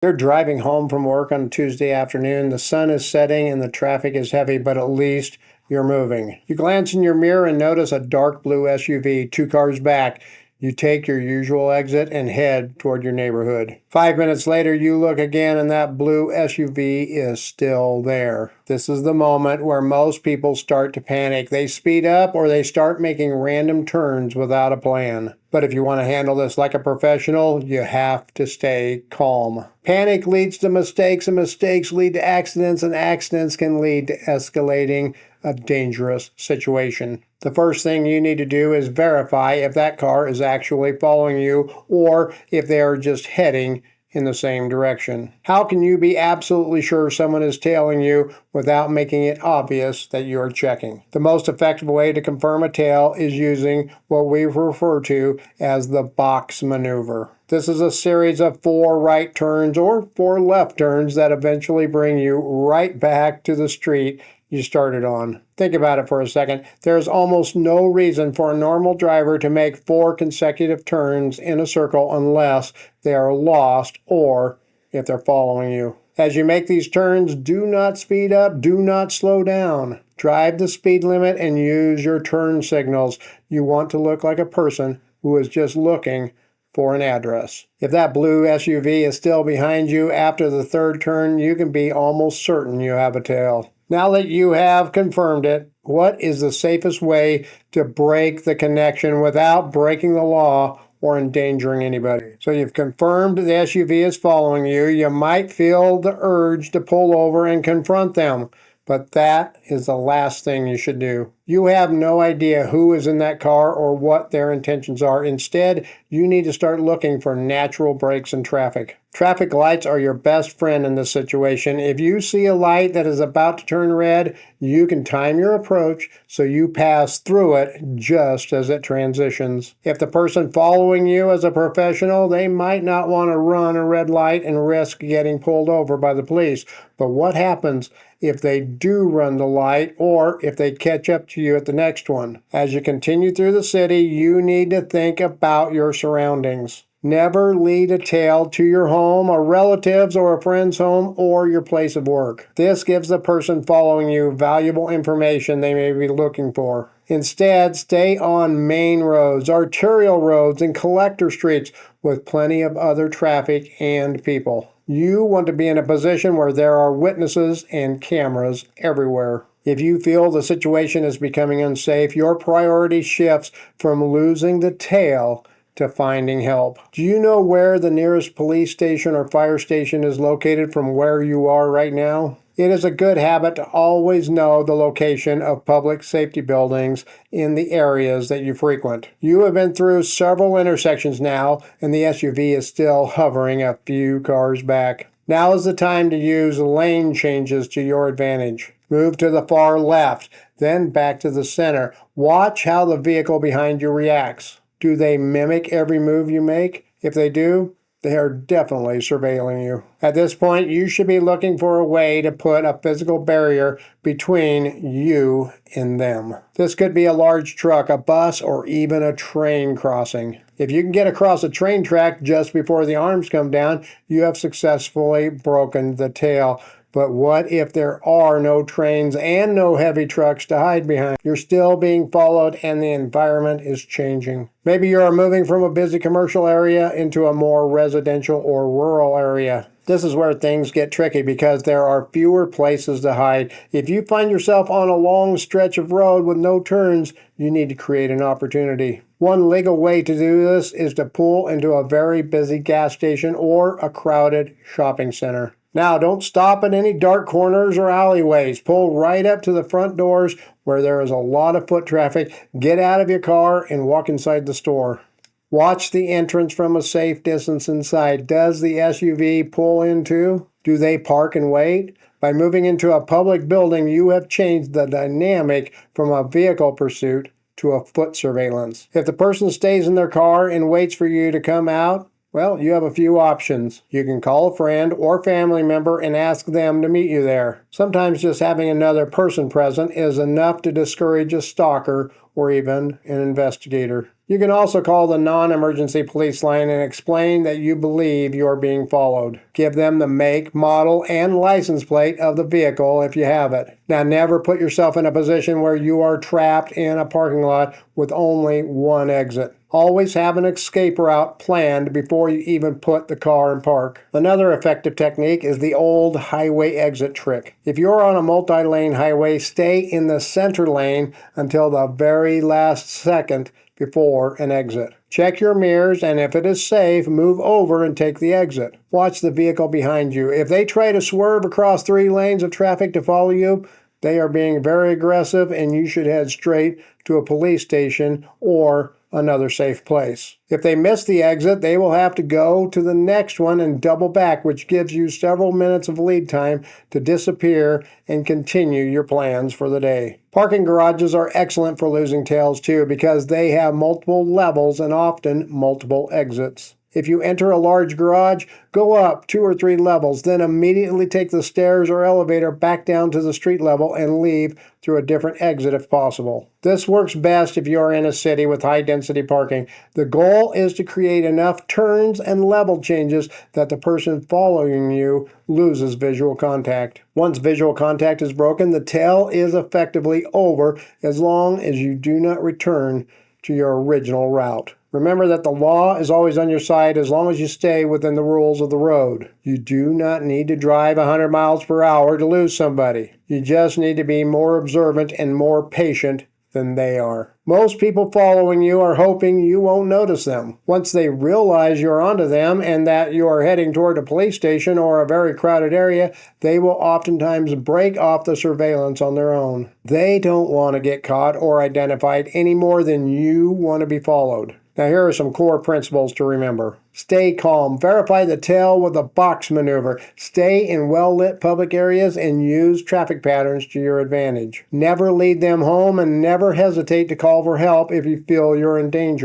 You're driving home from work on a Tuesday afternoon. The sun is setting and the traffic is heavy, but at least you're moving. You glance in your mirror and notice a dark blue SUV 2 cars back. You take your usual exit and head toward your neighborhood. 5 minutes later, you look again and that blue SUV is still there. This is the moment where most people start to panic. They speed up or they start making random turns without a plan. But if you want to handle this like a professional, you have to stay calm. Panic leads to mistakes, and mistakes lead to accidents, and accidents can lead to escalating a dangerous situation. The first thing you need to do is verify if that car is actually following you or if they are just heading in the same direction. How can you be absolutely sure someone is tailing you without making it obvious that you are checking? The most effective way to confirm a tail is using what we refer to as the box maneuver. This is a series of 4 right turns or 4 left turns that eventually bring you right back to the street you started on. Think about it for a second. There's almost no reason for a normal driver to make 4 consecutive turns in a circle unless they are lost or if they're following you. As you make these turns, do not speed up, do not slow down. Drive the speed limit and use your turn signals. You want to look like a person who is just looking for an address. If that blue SUV is still behind you after the 3rd turn, you can be almost certain you have a tail. Now that you have confirmed it, what is the safest way to break the connection without breaking the law or endangering anybody? So you've confirmed the SUV is following you. You might feel the urge to pull over and confront them, but that is the last thing you should do. You have no idea who is in that car or what their intentions are. Instead, you need to start looking for natural breaks in traffic. Traffic lights are your best friend in this situation. If you see a light that is about to turn red, you can time your approach so you pass through it just as it transitions. If the person following you is a professional, they might not want to run a red light and risk getting pulled over by the police. But what happens if they do run the light or if they catch up to you at the next one? As you continue through the city, you need to think about your surroundings. Never lead a tail to your home, a relative's or a friend's home, or your place of work. This gives the person following you valuable information they may be looking for. Instead, stay on main roads, arterial roads, and collector streets with plenty of other traffic and people. You want to be in a position where there are witnesses and cameras everywhere. If you feel the situation is becoming unsafe, your priority shifts from losing the tail to finding help. Do you know where the nearest police station or fire station is located from where you are right now? It is a good habit to always know the location of public safety buildings in the areas that you frequent. You have been through several intersections now, and the SUV is still hovering a few cars back. Now is the time to use lane changes to your advantage. Move to the far left, then back to the center. Watch how the vehicle behind you reacts. Do they mimic every move you make? If they do, they are definitely surveilling you. At this point, you should be looking for a way to put a physical barrier between you and them. This could be a large truck, a bus, or even a train crossing. If you can get across a train track just before the arms come down, you have successfully broken the tail. But what if there are no trains and no heavy trucks to hide behind? You're still being followed and the environment is changing. Maybe you are moving from a busy commercial area into a more residential or rural area. This is where things get tricky because there are fewer places to hide. If you find yourself on a long stretch of road with no turns, you need to create an opportunity. One legal way to do this is to pull into a very busy gas station or a crowded shopping center. Now, don't stop at any dark corners or alleyways. Pull right up to the front doors where there is a lot of foot traffic. Get out of your car and walk inside the store. Watch the entrance from a safe distance inside. Does the SUV pull in too? Do they park and wait? By moving into a public building, you have changed the dynamic from a vehicle pursuit to a foot surveillance. If the person stays in their car and waits for you to come out, well, you have a few options. You can call a friend or family member and ask them to meet you there. Sometimes just having another person present is enough to discourage a stalker or even an investigator. You can also call the non-emergency police line and explain that you believe you are being followed. Give them the make, model, and license plate of the vehicle if you have it. Now, never put yourself in a position where you are trapped in a parking lot with only one exit. Always have an escape route planned before you even put the car in park. Another effective technique is the old highway exit trick. If you're on a multi-lane highway, stay in the center lane until the very last second before an exit. Check your mirrors, and if it is safe, move over and take the exit. Watch the vehicle behind you. If they try to swerve across 3 lanes of traffic to follow you, they are being very aggressive, and you should head straight to a police station or another safe place. If they miss the exit, they will have to go to the next one and double back, which gives you several minutes of lead time to disappear and continue your plans for the day. Parking garages are excellent for losing tails too, because they have multiple levels and often multiple exits. If you enter a large garage, go up 2 or 3 levels, then immediately take the stairs or elevator back down to the street level and leave through a different exit if possible. This works best if you are in a city with high-density parking. The goal is to create enough turns and level changes that the person following you loses visual contact. Once visual contact is broken, the tail is effectively over as long as you do not return to your original route. Remember that the law is always on your side as long as you stay within the rules of the road. You do not need to drive 100 miles per hour to lose somebody. You just need to be more observant and more patient than they are. Most people following you are hoping you won't notice them. Once they realize you're onto them and that you are heading toward a police station or a very crowded area, they will oftentimes break off the surveillance on their own. They don't want to get caught or identified any more than you want to be followed. Now, here are some core principles to remember. Stay calm. Verify the tail with a box maneuver. Stay in well-lit public areas and use traffic patterns to your advantage. Never lead them home, and never hesitate to call for help if you feel you're in danger.